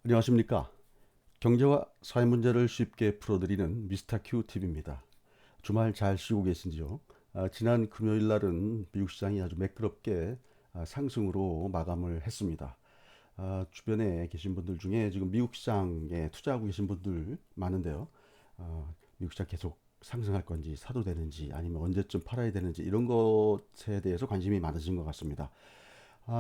안녕하십니까. 경제와 사회 문제를 쉽게 풀어드리는 미스터 큐 TV입니다. 주말 잘 쉬고 계신지요? 지난 금요일 날은 미국 시장이 아주 매끄럽게 상승으로 마감을 했습니다. 주변에 계신 분들 중에 지금 미국 시장에 투자하고 계신 분들 많은데요. 미국 시장 계속 상승할 건지 사도 되는지 아니면 언제쯤 팔아야 되는지 이런 것에 대해서 관심이 많으신 것 같습니다.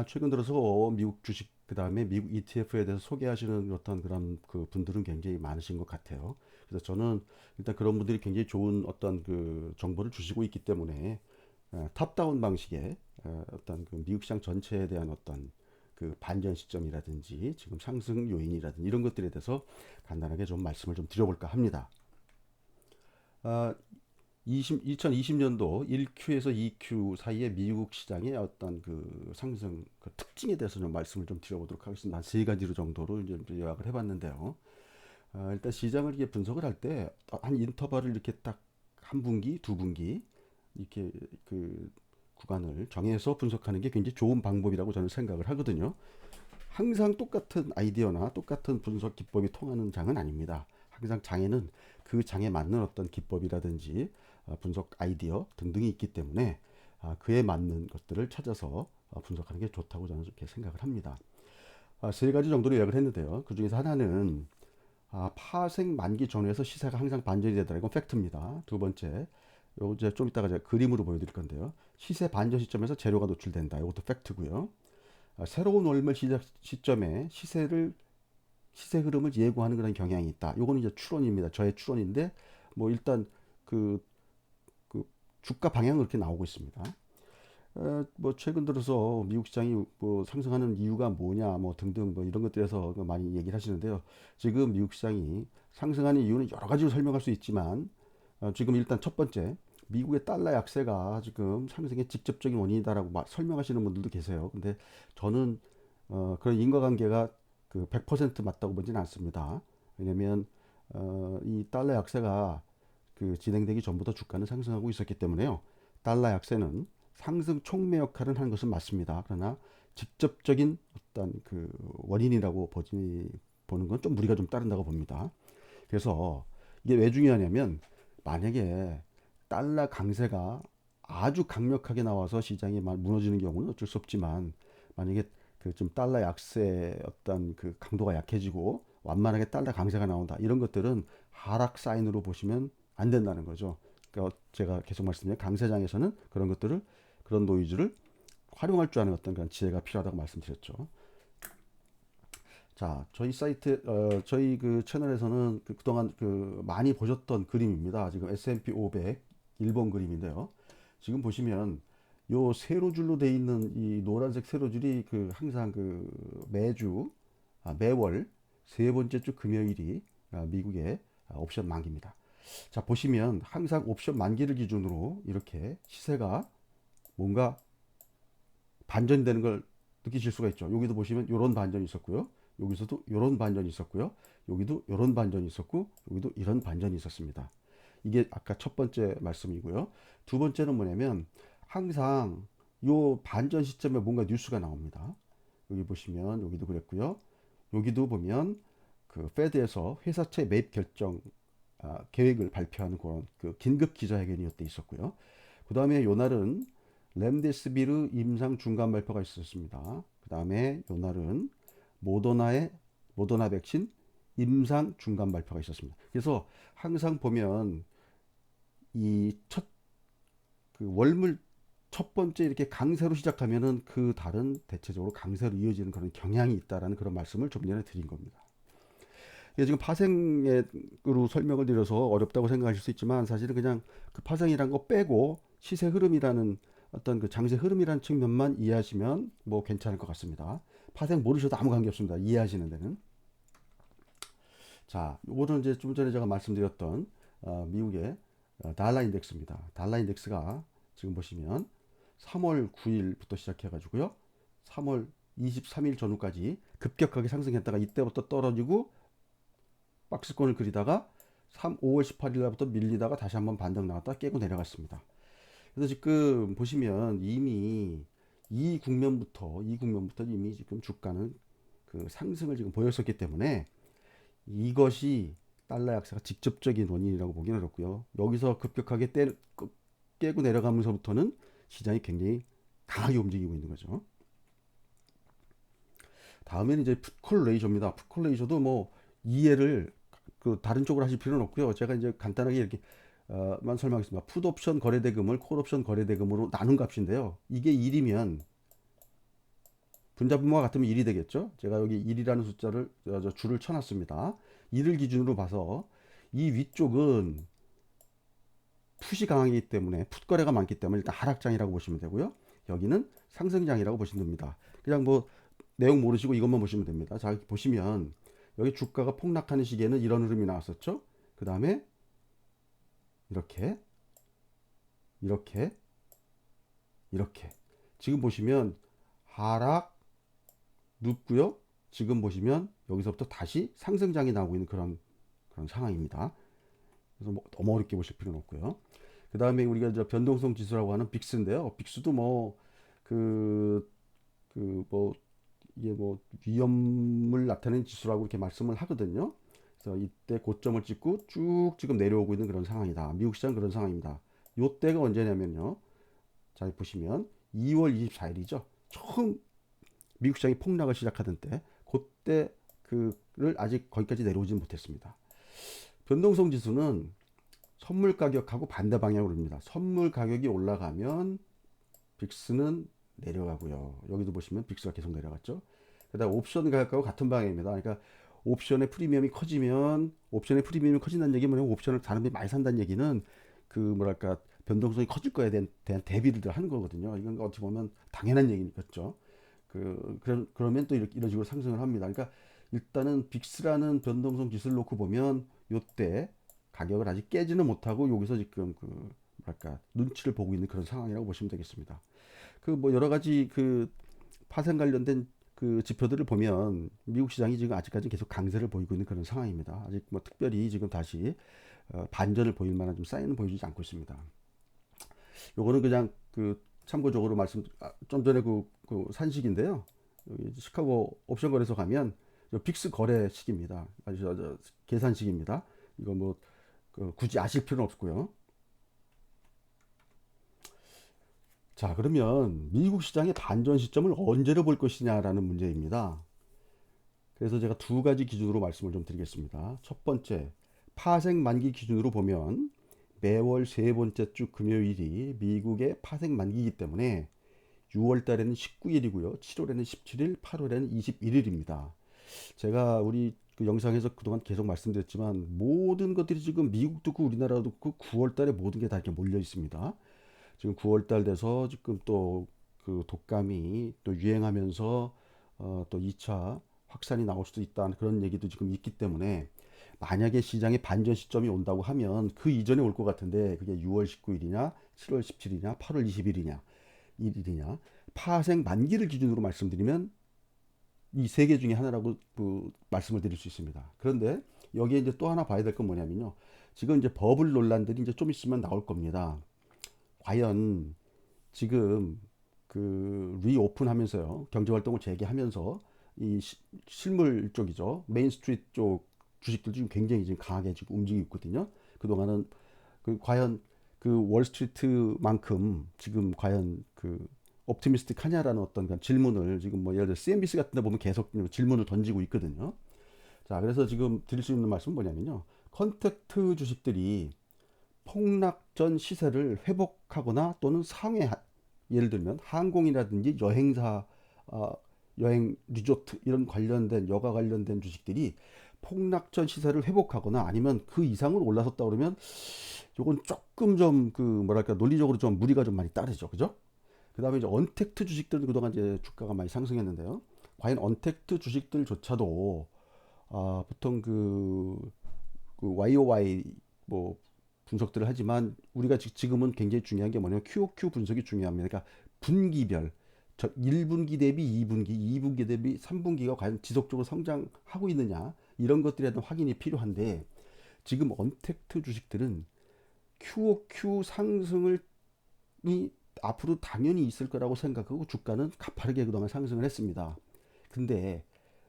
최근 들어서 미국 주식 그다음에 미국 ETF에 대해서 소개하시는 어떤 그런 그 분들은 굉장히 많으신 것 같아요. 그래서 저는 일단 그런 분들이 굉장히 좋은 어떤 그 정보를 주시고 있기 때문에 탑다운 방식의 어떤 그 미국 시장 전체에 대한 어떤 그 반전 시점이라든지 지금 상승 요인이라든지 이런 것들에 대해서 간단하게 좀 말씀을 좀 드려볼까 합니다. 아, 2020년도 1Q에서 2Q 사이에 미국 시장의 어떤 그 상승 그 특징에 대해서 좀 말씀을 좀 드려보도록 하겠습니다. 한 세 가지로 정도로 이제 요약을 해봤는데요. 일단 시장을 이렇게 분석을 할 때 한 인터벌을 이렇게 딱 한 분기, 두 분기 이렇게 그 구간을 정해서 분석하는 게 굉장히 좋은 방법이라고 저는 생각을 하거든요. 항상 똑같은 아이디어나 똑같은 분석 기법이 통하는 장은 아닙니다. 항상 장에는 그 장에 맞는 어떤 기법이라든지 분석 아이디어 등등이 있기 때문에 그에 맞는 것들을 찾아서 분석하는 게 좋다고 저는 이렇게 생각을 합니다. 세 가지 정도로 요약을 했는데요. 그 중에서 하나는 파생 만기 전후에서 시세가 항상 반전이 되더라. 이건 팩트입니다. 두 번째, 요 이제 좀 이따가 제가 그림으로 보여드릴 건데요. 시세 반전 시점에서 재료가 노출된다. 이것도 팩트고요. 새로운 월말 시작 시점에 시세 흐름을 예고하는 그런 경향이 있다. 요거는 이제 추론입니다. 저의 추론인데 뭐 일단 그, 그 주가 방향은 그렇게 나오고 있습니다. 뭐 최근 들어서 미국 시장이 뭐 상승하는 이유가 뭐냐 뭐 등등 뭐 이런 것들에서 많이 얘기를 하시는데요. 지금 미국 시장이 상승하는 이유는 여러 가지로 설명할 수 있지만 지금 일단 첫 번째 미국의 달러 약세가 지금 상승의 직접적인 원인이다라고 설명하시는 분들도 계세요. 근데 저는 그런 인과관계가 그 100% 맞다고 보지는 않습니다. 왜냐면 이 달러 약세가 그 진행되기 전부터 주가는 상승하고 있었기 때문에요. 달러 약세는 상승 촉매 역할을 하는 것은 맞습니다. 그러나 직접적인 어떤 그 원인이라고 보는 건 좀 무리가 좀 따른다고 봅니다. 그래서 이게 왜 중요하냐면 만약에 달러 강세가 아주 강력하게 나와서 시장이 막 무너지는 경우는 어쩔 수 없지만 만약에 그 좀 달러 약세 어떤 그 강도가 약해지고 완만하게 달러 강세가 나온다 이런 것들은 하락 사인으로 보시면 안 된다는 거죠. 그러니까 제가 계속 말씀드린 강세장에서는 그런 것들을 그런 노이즈를 활용할 줄 아는 어떤 그런 지혜가 필요하다고 말씀드렸죠. 자, 저희 사이트, 저희 그 채널에서는 그동안 그 많이 보셨던 그림입니다. 지금 S&P 500 일본 그림인데요. 지금 보시면 요 세로줄로 돼 있는 이 노란색 세로줄이 그 항상 그 매주, 매월 세 번째 주 금요일이 미국의 옵션 만기입니다. 자, 보시면 항상 옵션 만기를 기준으로 이렇게 시세가 뭔가 반전되는 걸 느끼실 수가 있죠. 여기도 보시면 이런 반전이 있었고요. 여기서도 이런 반전이 있었고요. 여기도 이런 반전이 있었고 여기도 이런 반전이 있었습니다. 이게 아까 첫 번째 말씀이고요. 두 번째는 뭐냐면 항상 요 반전 시점에 뭔가 뉴스가 나옵니다. 여기 보시면 여기도 그랬고요. 여기도 보면 그 페드에서 회사채 매입 결정 계획을 발표하는 그런 그 긴급 기자회견이 때 있었고요. 그 다음에 요날은 렘데스비르 임상 중간 발표가 있었습니다. 그 다음에 요날은 모더나의 모더나 백신 임상 중간 발표가 있었습니다. 그래서 항상 보면 이 첫 그 월물 첫 번째 이렇게 강세로 시작하면은 그 다른 대체적으로 강세로 이어지는 그런 경향이 있다라는 그런 말씀을 좀 전에 드린 겁니다. 이게 지금 파생으로 설명을 드려서 어렵다고 생각하실 수 있지만 사실은 그냥 그 파생이란 거 빼고 시세 흐름이라는 어떤 그 장세 흐름이라는 측면만 이해하시면 뭐 괜찮을 것 같습니다. 파생 모르셔도 아무 관계 없습니다. 이해하시는 데는. 자, 이거는 이제 좀 전에 제가 말씀드렸던 미국의 달러 인덱스입니다. 달러 인덱스가 지금 보시면 3월 9일부터 시작해가지고요. 3월 23일 전후까지 급격하게 상승했다가 이때부터 떨어지고 박스권을 그리다가 5월 18일 날부터 밀리다가 다시 한번 반등 나왔다 깨고 내려갔습니다. 그래서 지금 보시면 이미 이 국면부터 이미 지금 주가는 그 상승을 지금 보였었기 때문에 이것이 달러 약세가 직접적인 원인이라고 보기는 어렵고요. 여기서 급격하게 깨고 내려가면서부터는 시장이 굉장히 강하게 움직이고 있는 거죠. 다음에는 이제 풋콜 레이저입니다. 풋콜 레이저도 뭐 이해를 그 다른 쪽으로 하실 필요는 없고요. 제가 이제 간단하게 이렇게 만 설명하겠습니다. 풋 옵션 거래대금을 콜 옵션 거래대금으로 나눈 값인데요. 이게 1이면 분자분모가 같으면 1이 되겠죠. 제가 여기 1이라는 숫자를 줄을 쳐놨습니다. 1을 기준으로 봐서 이 위쪽은 풋이 강하기 때문에 풋 거래가 많기 때문에 일단 하락장이라고 보시면 되고요. 여기는 상승장이라고 보시면 됩니다. 그냥 뭐 내용 모르시고 이것만 보시면 됩니다. 자, 보시면 여기 주가가 폭락하는 시기에는 이런 흐름이 나왔었죠. 그 다음에 이렇게 이렇게 이렇게 지금 보시면 하락 눕고요. 지금 보시면 여기서부터 다시 상승장이 나오고 있는 그런 상황입니다. 그래서 뭐 너무 어렵게 보실 필요는 없고요. 그 다음에 우리가 이제 변동성 지수라고 하는 빅스인데요. 빅스도 뭐 이게 뭐 위험을 나타내는 지수라고 이렇게 말씀을 하거든요. 그래서 이때 고점을 찍고 쭉 지금 내려오고 있는 그런 상황이다. 미국 시장 그런 상황입니다. 요때가 언제냐면요. 자, 보시면 2월 24일이죠. 처음 미국 시장이 폭락을 시작하던 때, 그때 그를 아직 거기까지 내려오지는 못했습니다. 변동성 지수는 선물 가격하고 반대 방향으로 옵니다. 선물 가격이 올라가면 빅스는 내려가고요. 여기도 보시면 빅스가 계속 내려갔죠. 그다음 옵션 가격하고 같은 방향입니다. 그러니까 옵션의 프리미엄이 커진다는 얘기는 뭐냐면 옵션을 사람들이 많이 산다는 얘기는 그 뭐랄까 변동성이 커질 거에 대한 대비를 하는 거거든요. 이건 어떻게 보면 당연한 얘기겠죠. 그러면 또 이런 식으로 상승을 합니다. 그러니까 일단은 빅스라는 변동성 지수를 놓고 보면 요때 가격을 아직 깨지는 못하고 여기서 지금 그 뭐랄까 눈치를 보고 있는 그런 상황이라고 보시면 되겠습니다. 그 뭐 여러 가지 그 파생 관련된 그 지표들을 보면 미국 시장이 지금 아직까지 계속 강세를 보이고 있는 그런 상황입니다. 아직 뭐 특별히 지금 다시 반전을 보일 만한 좀 사인은 보여주지 않고 있습니다. 요거는 그냥 그 참고적으로 좀 전에 그 산식인데요. 여기 시카고 옵션 거래소 가면 빅스 거래식입니다. 계산식입니다. 이거 뭐 굳이 아실 필요는 없고요. 자, 그러면 미국 시장의 반전 시점을 언제로 볼 것이냐라는 문제입니다. 그래서 제가 두 가지 기준으로 말씀을 좀 드리겠습니다. 첫 번째, 파생 만기 기준으로 보면 매월 세 번째 주 금요일이 미국의 파생 만기이기 때문에 6월 달에는 19일이고요. 7월에는 17일, 8월에는 21일입니다. 제가 우리 그 영상에서 그동안 계속 말씀드렸지만 모든 것들이 지금 미국도 그렇고 우리나라도 그렇고 9월 달에 모든 게 다 이렇게 몰려 있습니다. 지금 9월 달 돼서 지금 또 그 독감이 또 유행하면서 또 2차 확산이 나올 수도 있다는 그런 얘기도 지금 있기 때문에 만약에 시장에 반전 시점이 온다고 하면 그 이전에 올 것 같은데 그게 6월 19일이냐, 7월 17일이냐, 8월 20일이냐, 일이냐 파생 만기를 기준으로 말씀드리면 이 세 개 중에 하나라고 그 말씀을 드릴 수 있습니다. 그런데 여기에 이제 또 하나 봐야 될 건 뭐냐면요. 지금 이제 버블 논란들이 이제 좀 있으면 나올 겁니다. 과연 지금 그 리오픈하면서요 경제 활동을 재개하면서 이 실물 쪽이죠 메인 스트리트 쪽 주식들 지금 굉장히 지금 강하게 지금 움직이고 있거든요. 그동안은 과연 그 월스트리트만큼 지금 과연 그 옵티미스틱하냐라는 어떤 그런 질문을 지금 뭐 예를 들어 CNBC 같은 데 보면 계속 질문을 던지고 있거든요. 자, 그래서 지금 드릴 수 있는 말씀은 뭐냐면요. 컨택트 주식들이 폭락 전 시세를 회복하거나 또는 상회, 예를 들면 항공이라든지 여행사, 어, 여행 리조트 이런 관련된 여가 관련된 주식들이 폭락 전 시세를 회복하거나 아니면 그 이상으로 올라섰다 그러면 요건 조금 좀 그 뭐랄까 논리적으로 좀 무리가 좀 많이 따르죠, 그죠? 그 다음에 이제 언택트 주식들은 그동안 이제 주가가 많이 상승했는데요. 과연 언택트 주식들조차도 보통 그 YOY 뭐 분석들을 하지만 우리가 지금은 굉장히 중요한 게 뭐냐면 QOQ 분석이 중요합니다. 그러니까 분기별 1분기 대비 2분기, 2분기 대비 3분기가 과연 지속적으로 성장하고 있느냐 이런 것들에 대한 확인이 필요한데 지금 언택트 주식들은 QOQ 상승을 이 앞으로 당연히 있을 거라고 생각하고 주가는 가파르게 그동안 상승을 했습니다. 근데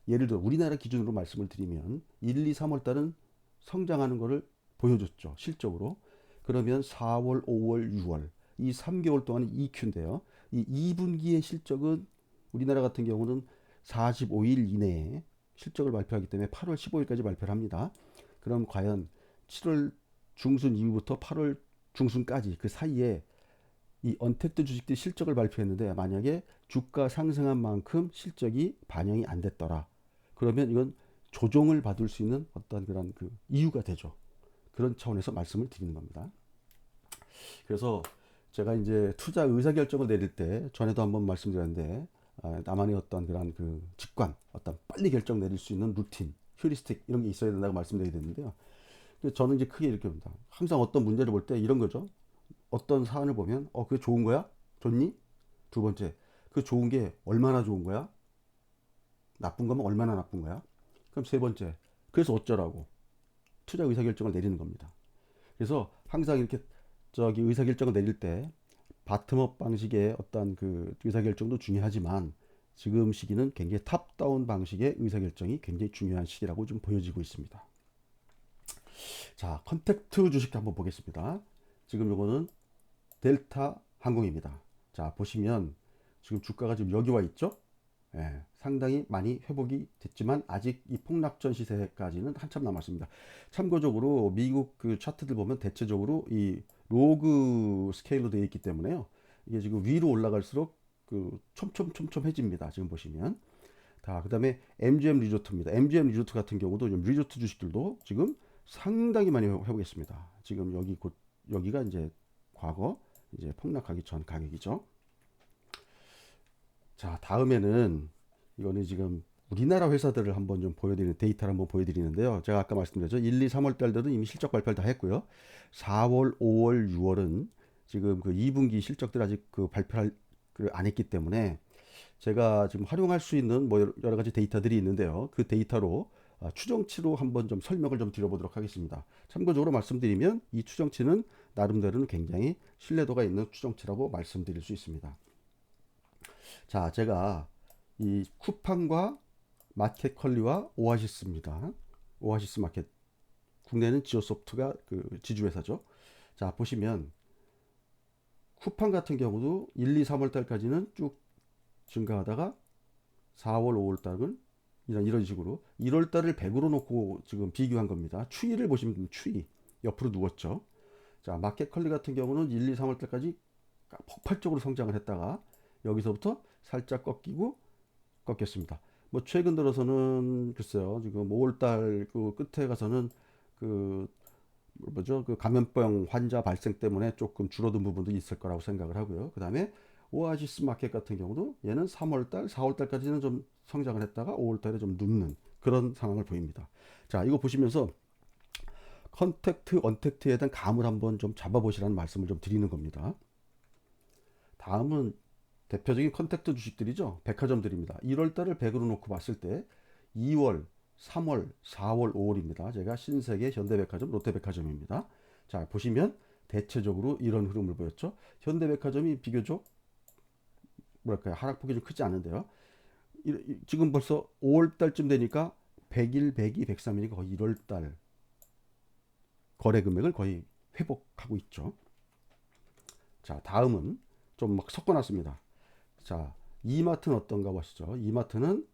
예를 들어 우리나라 기준으로 말씀을 드리면 1, 2, 3월 달은 성장하는 거를 보여줬죠. 실적으로. 그러면 4월, 5월, 6월 이 3개월 동안은 EQ인데요. 이 2분기의 실적은 우리나라 같은 경우는 45일 이내에 실적을 발표하기 때문에 8월 15일까지 발표를 합니다. 그럼 과연 7월 중순 이후부터 8월 중순까지 그 사이에 이 언택트 주식들이 실적을 발표했는데 만약에 주가 상승한 만큼 실적이 반영이 안 됐더라. 그러면 이건 조정을 받을 수 있는 어떤 그런 그 이유가 되죠. 그런 차원에서 말씀을 드리는 겁니다. 그래서 제가 이제 투자 의사결정을 내릴 때 전에도 한번 말씀드렸는데 나만의 어떤 그런 그 직관, 어떤 빨리 결정 내릴 수 있는 루틴, 휴리스틱 이런 게 있어야 된다고 말씀드리게 됐는데요. 저는 이제 크게 이렇게 봅니다. 항상 어떤 문제를 볼 때 이런 거죠. 어떤 사안을 보면 그게 좋은 거야? 좋니? 두 번째, 그 좋은 게 얼마나 좋은 거야? 나쁜 거면 얼마나 나쁜 거야? 그럼 세 번째, 그래서 어쩌라고? 투자 의사결정을 내리는 겁니다. 그래서 항상 이렇게 저기 의사결정을 내릴 때 바텀업 방식의 어떤 그 의사결정도 중요하지만 지금 시기는 굉장히 탑다운 방식의 의사결정이 굉장히 중요한 시기라고 좀 보여지고 있습니다. 자, 컨택트 주식 한번 보겠습니다. 지금 요거는 델타 항공입니다. 자, 보시면 지금 주가가 지금 여기 와 있죠? 예, 상당히 많이 회복이 됐지만 아직 이 폭락전 시세까지는 한참 남았습니다. 참고적으로 미국 그 차트들 보면 대체적으로 이 로그 스케일로 되어 있기 때문에요. 이게 지금 위로 올라갈수록 그 촘촘해집니다. 지금 보시면. 자, 그다음에 MGM 리조트입니다. MGM 리조트 같은 경우도 좀 리조트 주식들도 지금 상당히 많이 회복했습니다. 지금 여기가 이제 과거 이제 폭락하기 전 가격이죠. 자, 다음에는 이거는 지금 우리나라 회사들을 한번 좀 보여드리는 데이터를 한번 보여드리는데요. 제가 아까 말씀드렸죠. 1, 2, 3월 달들은 이미 실적 발표를 다 했고요. 4월, 5월, 6월은 지금 그 2분기 실적들 아직 그 발표를 안 했기 때문에 제가 지금 활용할 수 있는 뭐 여러 가지 데이터들이 있는데요. 그 데이터로 추정치로 한번 좀 설명을 좀 드려보도록 하겠습니다. 참고적으로 말씀드리면 이 추정치는 나름대로는 굉장히 신뢰도가 있는 추정치라고 말씀드릴 수 있습니다. 자, 제가 이 쿠팡과 마켓컬리와 오아시스입니다. 오아시스 마켓. 국내는 지오소프트가 그 지주회사죠. 자, 보시면 쿠팡 같은 경우도 1, 2, 3월 달까지는 쭉 증가하다가 4월, 5월 달은 이런 식으로 1월 달을 100으로 놓고 지금 비교한 겁니다. 추이를 보시면 됩니다. 추이. 옆으로 누웠죠. 자, 마켓컬리 같은 경우는 1, 2, 3월 달까지 폭발적으로 성장을 했다가 여기서부터 살짝 꺾였습니다. 뭐 최근 들어서는 글쎄요. 지금 5월 달그 끝에 가서는 그 뭐죠? 그 감염병 환자 발생 때문에 조금 줄어든 부분도 있을 거라고 생각을 하고요. 그다음에 오아시스 마켓 같은 경우도 얘는 3월 달, 4월 달까지는 좀 성장을 했다가 5월 달에 좀 눕는 그런 상황을 보입니다. 자, 이거 보시면서 컨택트, 언택트에 대한 감을 한번 좀 잡아보시라는 말씀을 좀 드리는 겁니다. 다음은 대표적인 컨택트 주식들이죠. 백화점들입니다. 1월 달을 100으로 놓고 봤을 때 2월, 3월, 4월, 5월입니다. 제가 신세계, 현대백화점, 롯데백화점입니다. 자, 보시면 대체적으로 이런 흐름을 보였죠. 현대백화점이 비교적 뭐랄까요, 하락폭이 좀 크지 않은데요. 지금 벌써 5월 달쯤 되니까 100일, 102, 103일이 거의 1월 달 거래 금액을 거의 회복하고 있죠. 자, 다음은 좀 막 섞어놨습니다. 자, 이마트는 어떤가 보시죠. 이마트는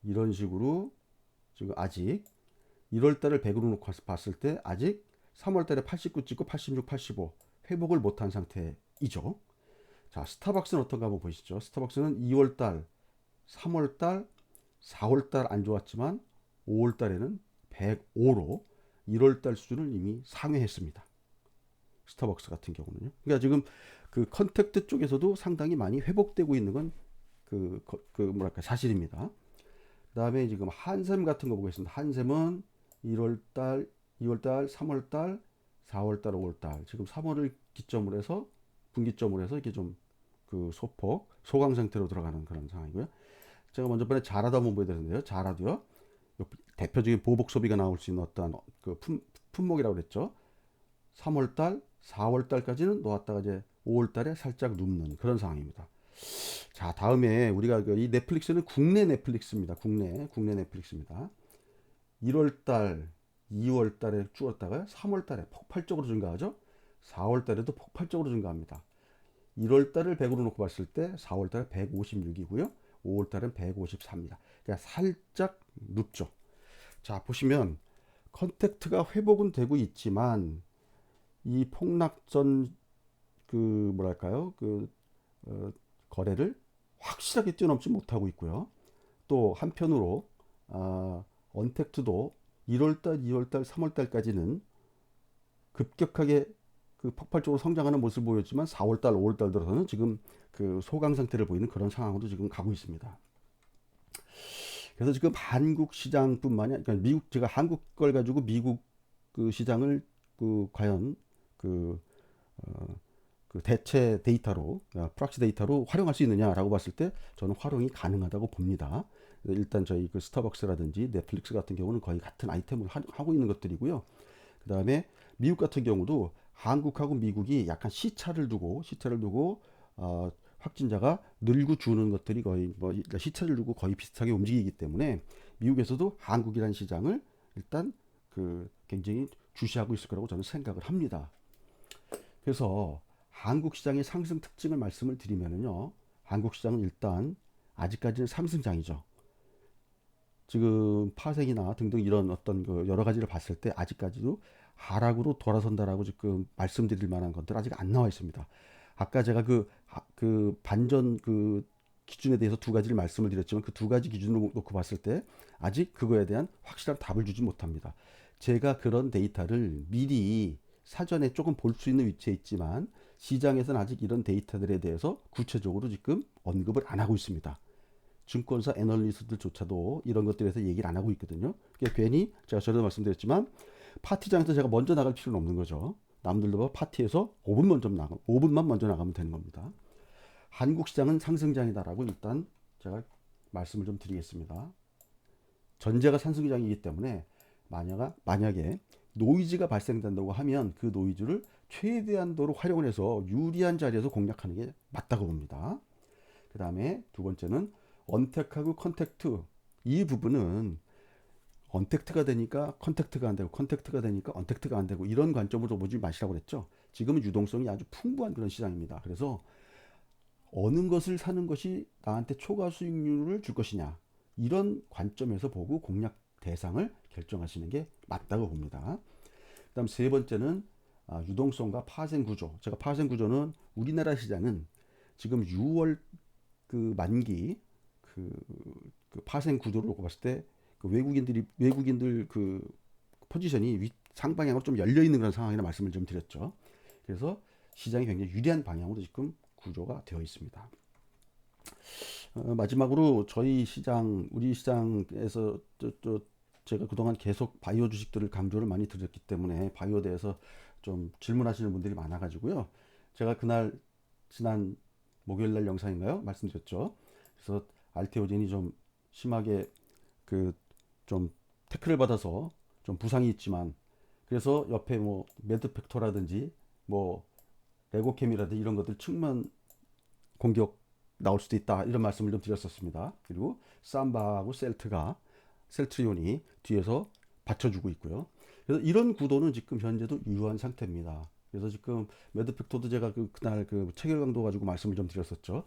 이런 식으로 지금 아직 1월 달을 100으로 놓고 봤을 때 아직 3월 달에 89 찍고 86, 85 회복을 못한 상태이죠. 자, 스타벅스는 어떤가 한번 보시죠. 스타벅스는 2월 달, 3월 달, 4월 달 안 좋았지만 5월 달에는 105로 1월 달 수준을 이미 상회했습니다. 스타벅스 같은 경우는요. 그러니까 지금 그 컨택트 쪽에서도 상당히 많이 회복되고 있는 건 그 뭐랄까 사실입니다. 그다음에 지금 한샘 같은 거 보겠습니다. 한샘은 1월 달, 2월 달, 3월 달, 4월 달, 5월 달 지금 3월을 기점으로 해서 분기점으로 해서 이렇게 좀 그 소폭 소강 상태로 들어가는 그런 상황이고요. 제가 먼저 번에 자라도 한번 보여드렸는데요. 자라도요. 대표적인 보복 소비가 나올 수 있는 어떤 그 품목이라고 그랬죠. 3월 달, 4월 달까지는 놓았다가 이제 5월 달에 살짝 눕는 그런 상황입니다. 자, 다음에 우리가 이 넷플릭스는 국내 넷플릭스입니다. 국내 넷플릭스입니다. 1월 달, 2월 달에 줄었다가 3월 달에 폭발적으로 증가하죠. 4월 달에도 폭발적으로 증가합니다. 1월 달을 100으로 놓고 봤을 때 4월 달에 156이고요. 5월 달은 153입니다. 그러니까 살짝 눕죠. 자, 보시면 컨택트가 회복은 되고 있지만 이 폭락전 그 뭐랄까요? 어, 거래를 확실하게 뛰어넘지 못하고 있고요. 또 한편으로 언택트도 1월달, 2월달, 3월달까지는 급격하게 그 폭발적으로 성장하는 모습을 보였지만 4월달, 5월달 들어서는 지금 그 소강 상태를 보이는 그런 상황으로 지금 가고 있습니다. 그래서 지금 한국 시장뿐만이 아니라 그러니까 미국 제가 한국 걸 가지고 미국 그 시장을 그 과연 그, 어, 그 대체 데이터로 프락시 데이터로 활용할 수 있느냐라고 봤을 때 저는 활용이 가능하다고 봅니다. 일단 저희 그 스타벅스라든지 넷플릭스 같은 경우는 거의 같은 아이템을 하고 있는 것들이고요. 그 다음에 미국 같은 경우도 한국하고 미국이 약간 시차를 두고 확진자가 늘고 주는 것들이 거의 뭐 시차를 두고 거의 비슷하게 움직이기 때문에 미국에서도 한국이라는 시장을 일단 그 굉장히 주시하고 있을 거라고 저는 생각을 합니다. 그래서 한국 시장의 상승 특징을 말씀을 드리면은요, 한국 시장은 일단 아직까지는 상승장이죠. 지금 파생이나 등등 이런 어떤 그 여러 가지를 봤을 때 아직까지도 하락으로 돌아선다라고 지금 말씀드릴 만한 것들 아직 안 나와 있습니다. 아까 제가 그 반전 그 기준에 대해서 두 가지를 말씀을 드렸지만 그 두 가지 기준으로 놓고 봤을 때 아직 그거에 대한 확실한 답을 주지 못합니다. 제가 그런 데이터를 미리 사전에 조금 볼 수 있는 위치에 있지만 시장에서는 아직 이런 데이터들에 대해서 구체적으로 지금 언급을 안 하고 있습니다. 증권사 애널리스트들조차도 이런 것들에 대해서 얘기를 안 하고 있거든요. 그러니까 괜히 제가 전에도 말씀드렸지만 파티장에서 제가 먼저 나갈 필요는 없는 거죠. 남들도 파티에서 5분만 먼저 나가면 되는 겁니다. 한국 시장은 상승장이다라고 일단 제가 말씀을 좀 드리겠습니다. 전제가 상승장이기 때문에 만약에 노이즈가 발생된다고 하면 그 노이즈를 최대한도로 활용을 해서 유리한 자리에서 공략하는 게 맞다고 봅니다. 그 다음에 두 번째는 언택하고 컨택트 이 부분은 언택트가 되니까 컨택트가 안 되고 컨택트가 되니까 언택트가 안 되고 이런 관점으로 보지 마시라고 그랬죠. 지금은 유동성이 아주 풍부한 그런 시장입니다. 그래서 어느 것을 사는 것이 나한테 초과 수익률을 줄 것이냐 이런 관점에서 보고 공략 대상을 결정하시는 게 맞다고 봅니다. 그다음 세 번째는 유동성과 파생 구조. 제가 파생 구조는 우리나라 시장은 지금 6월 그 만기 그 파생 구조를 놓고 봤을 때 그 외국인들 그 포지션이 상방향으로 좀 열려 있는 그런 상황이라 말씀을 좀 드렸죠. 그래서 시장이 굉장히 유리한 방향으로 지금 구조가 되어 있습니다. 마지막으로 우리 시장에서 제가 그동안 계속 바이오 주식들을 강조를 많이 드렸기 때문에 바이오에 대해서 좀 질문하시는 분들이 많아가지고요. 제가 그날 지난 목요일 날 영상인가요? 말씀드렸죠. 그래서 알테오젠이 좀 심하게 그 좀 태클을 받아서 좀 부상이 있지만 그래서 옆에 뭐 매드팩토라든지 뭐 레고캠이라든지 이런 것들 측면 공격 나올 수도 있다 이런 말씀을 좀 드렸었습니다. 그리고 삼바하고 셀트리온이 뒤에서 받쳐주고 있고요. 그래서 이런 구도는 지금 현재도 유효한 상태입니다. 그래서 지금 매드팩토도 제가 그날 그 체결 강도 가지고 말씀을 좀 드렸었죠.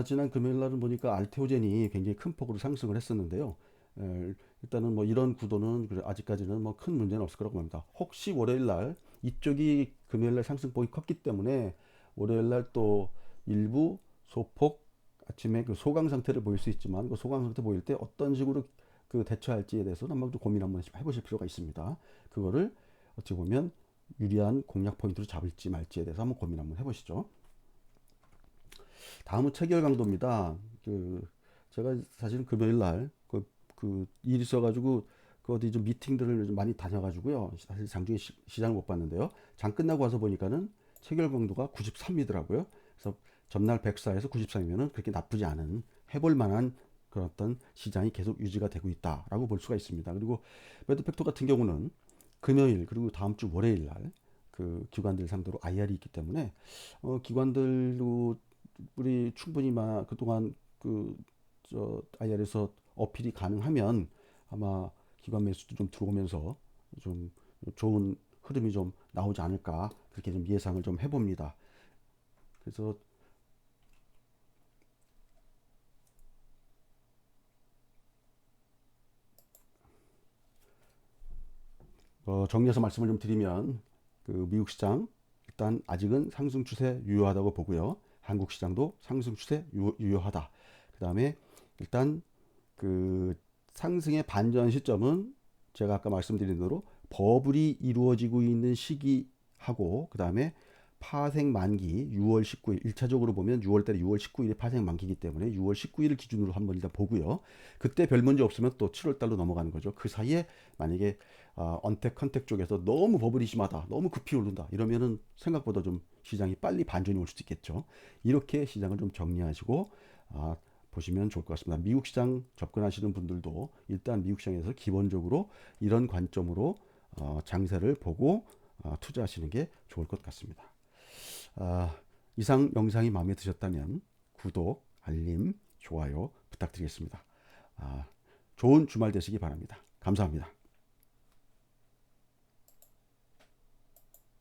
지난 금요일 날은 보니까 알테오젠이 굉장히 큰 폭으로 상승을 했었는데요. 일단은 뭐 이런 구도는 아직까지는 뭐 큰 문제는 없을 거라고 봅니다. 혹시 월요일 날 이쪽이 금요일 날 상승폭이 컸기 때문에 월요일 날 또 일부 소폭 아침에 그 소강 상태를 보일 수 있지만 그 소강 상태 보일 때 어떤 식으로 그 대처할지에 대해서는 한번 좀 고민 한번 해보실 필요가 있습니다. 그거를 어떻게 보면 유리한 공략 포인트로 잡을지 말지에 대해서 한번 고민 한번 해보시죠. 다음은 체결 강도입니다. 제가 사실은 금요일 날 일 있어가지고 그 어디 좀 미팅들을 좀 많이 다녀가지고요. 사실 장중에 시장을 못 봤는데요. 장 끝나고 와서 보니까는 체결 강도가 93이더라고요. 그래서 전날 104에서 93이면은 그렇게 나쁘지 않은 해볼 만한 그런 어떤 시장이 계속 유지가 되고 있다라고 볼 수가 있습니다. 그리고 매드팩토 같은 경우는 금요일 그리고 다음 주 월요일 날 그 기관들 상대로 IR이 있기 때문에 기관들로 우리 충분히 그동안 IR에서 어필이 가능하면 아마 기관 매수도 좀 들어오면서 좀 좋은 흐름이 좀 나오지 않을까 그렇게 좀 예상을 좀 해봅니다. 그래서 정리해서 말씀을 좀 드리면 미국 시장 일단 아직은 상승 추세 유효하다고 보고요. 한국 시장도 상승 추세 유효하다. 그 다음에 일단 그 상승의 반전 시점은 제가 아까 말씀드린 대로 버블이 이루어지고 있는 시기하고 그 다음에 파생 만기 6월 19일 1차적으로 보면 6월달에 6월 19일이 파생 만기이기 때문에 6월 19일을 기준으로 한번 일단 보고요. 그때 별 문제 없으면 또 7월달로 넘어가는 거죠. 그 사이에 만약에 언택 컨택 쪽에서 너무 버블이 심하다, 너무 급히 오른다 이러면은 생각보다 좀 시장이 빨리 반전이 올 수도 있겠죠. 이렇게 시장을 좀 정리하시고 보시면 좋을 것 같습니다. 미국 시장 접근하시는 분들도 일단 미국 시장에서 기본적으로 이런 관점으로 장세를 보고 투자하시는 게 좋을 것 같습니다. 이상 영상이 마음에 드셨다면 구독, 알림, 좋아요 부탁드리겠습니다. 좋은 주말 되시기 바랍니다. 감사합니다.